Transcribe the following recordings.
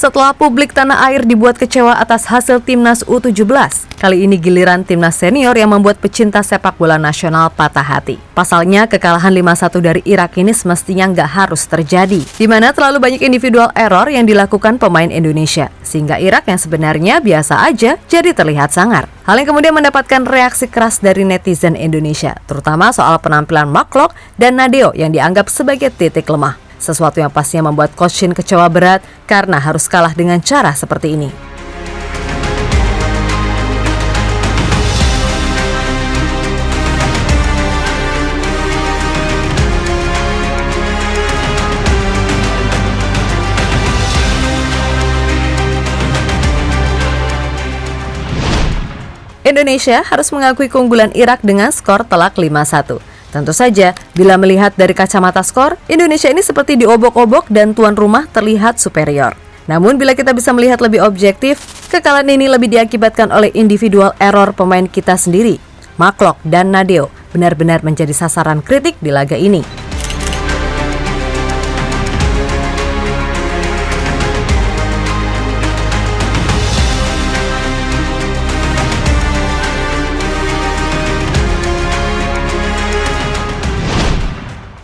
Setelah publik tanah air dibuat kecewa atas hasil Timnas U17, kali ini giliran Timnas senior yang membuat pecinta sepak bola nasional patah hati. Pasalnya, kekalahan 5-1 dari Irak ini semestinya nggak harus terjadi, di mana terlalu banyak individual error yang dilakukan pemain Indonesia, sehingga Irak yang sebenarnya biasa aja jadi terlihat sangar. Hal yang kemudian mendapatkan reaksi keras dari netizen Indonesia, terutama soal penampilan Mark Klok dan Nadeo yang dianggap sebagai titik lemah. Sesuatu yang pastinya membuat Coach Shin kecewa berat karena harus kalah dengan cara seperti ini. Indonesia harus mengakui keunggulan Irak dengan skor telak 5-1. Tentu saja, bila melihat dari kacamata skor, Indonesia ini seperti diobok-obok dan tuan rumah terlihat superior. Namun bila kita bisa melihat lebih objektif, kekalahan ini lebih diakibatkan oleh individual error pemain kita sendiri. Mark Klok dan Nadeo benar-benar menjadi sasaran kritik di laga ini.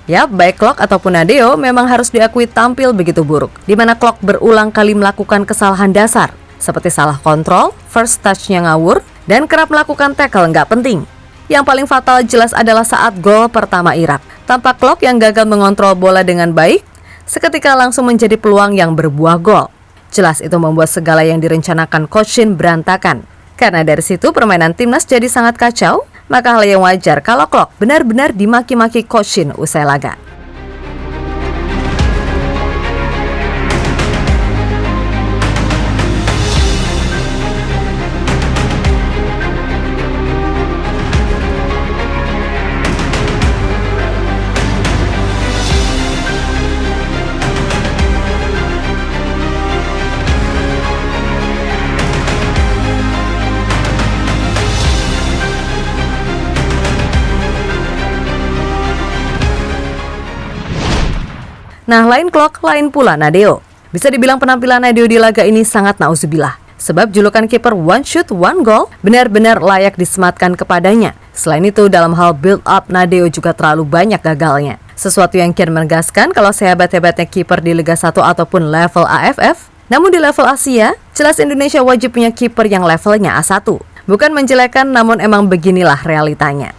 Yap, baik Klok ataupun Nadeo memang harus diakui tampil begitu buruk, di mana Klok berulang kali melakukan kesalahan dasar, seperti salah kontrol, first touch-nya ngawur, dan kerap melakukan tackle nggak penting. Yang paling fatal jelas adalah saat gol pertama Irak. Tampak Klok yang gagal mengontrol bola dengan baik, seketika langsung menjadi peluang yang berbuah gol. Jelas itu membuat segala yang direncanakan Coach Shin berantakan. Karena dari situ permainan timnas jadi sangat kacau, maka hal yang wajar kalau Klok benar-benar dimaki-maki Coach Shin usai laga. Nah, lain Klok, lain pula Nadeo. Bisa dibilang penampilan Nadeo di laga ini sangat nauzubillah. Sebab julukan kiper one shoot, one goal benar-benar layak disematkan kepadanya. Selain itu, dalam hal build up, Nadeo juga terlalu banyak gagalnya. Sesuatu yang kian menegaskan kalau sehebat-hebatnya kiper di Liga 1 ataupun level AFF, namun di level Asia, jelas Indonesia wajib punya kiper yang levelnya A1. Bukan menjelekan, namun emang beginilah realitanya.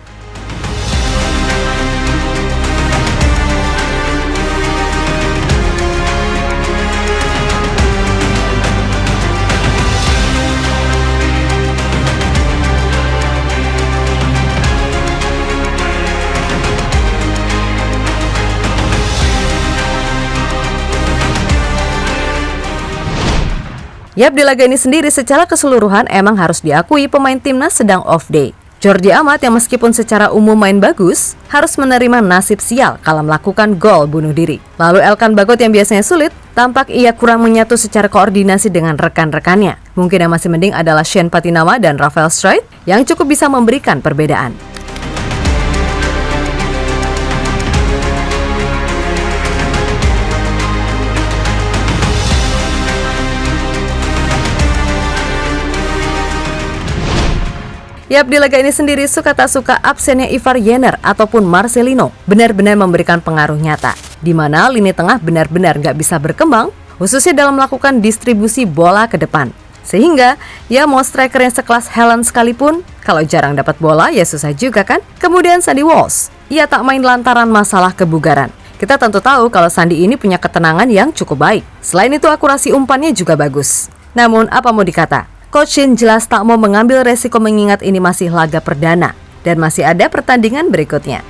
Yap, di laga ini sendiri secara keseluruhan emang harus diakui pemain timnas sedang off day. Jordi Amat yang meskipun secara umum main bagus, harus menerima nasib sial kalau melakukan gol bunuh diri. Lalu Elkan Bagot yang biasanya sulit, tampak ia kurang menyatu secara koordinasi dengan rekan-rekannya. Mungkin yang masih mending adalah Shane Patinama dan Rafael Streit yang cukup bisa memberikan perbedaan. Yap, di laga ini sendiri suka tak suka absennya Ivar Jenner ataupun Marcelino benar-benar memberikan pengaruh nyata, di mana lini tengah benar-benar nggak bisa berkembang, khususnya dalam melakukan distribusi bola ke depan. Sehingga, ya mau striker yang sekelas Haaland sekalipun, kalau jarang dapat bola ya susah juga kan? Kemudian Sandy Walsh, ia tak main lantaran masalah kebugaran. Kita tentu tahu kalau Sandy ini punya ketenangan yang cukup baik. Selain itu akurasi umpannya juga bagus. Namun apa mau dikata? Coach Shin jelas tak mau mengambil resiko mengingat ini masih laga perdana dan masih ada pertandingan berikutnya.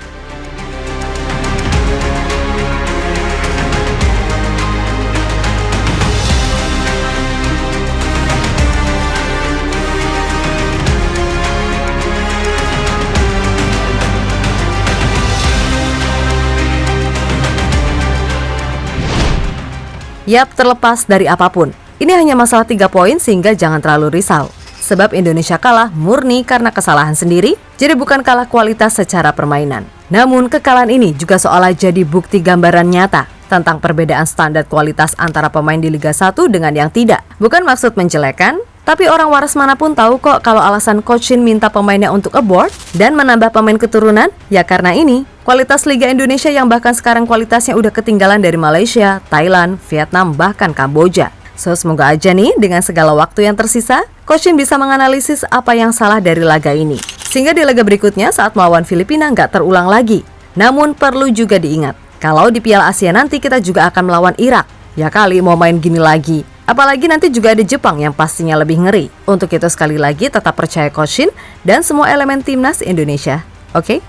Yap, terlepas dari apapun, ini hanya masalah 3 poin sehingga jangan terlalu risau. Sebab Indonesia kalah murni karena kesalahan sendiri, jadi bukan kalah kualitas secara permainan. Namun kekalahan ini juga seolah jadi bukti gambaran nyata tentang perbedaan standar kualitas antara pemain di Liga 1 dengan yang tidak. Bukan maksud menjelekan, tapi orang waras manapun tahu kok kalau alasan Coach Shin minta pemainnya untuk abort dan menambah pemain keturunan, ya karena ini, kualitas Liga Indonesia yang bahkan sekarang kualitasnya udah ketinggalan dari Malaysia, Thailand, Vietnam, bahkan Kamboja. So, semoga aja nih dengan segala waktu yang tersisa, Coach Shin bisa menganalisis apa yang salah dari laga ini. Sehingga di laga berikutnya saat melawan Filipina nggak terulang lagi. Namun perlu juga diingat, kalau di Piala Asia nanti kita juga akan melawan Irak. Ya kali mau main gini lagi. Apalagi nanti juga ada Jepang yang pastinya lebih ngeri. Untuk itu sekali lagi tetap percaya Coach Shin dan semua elemen timnas Indonesia. Oke?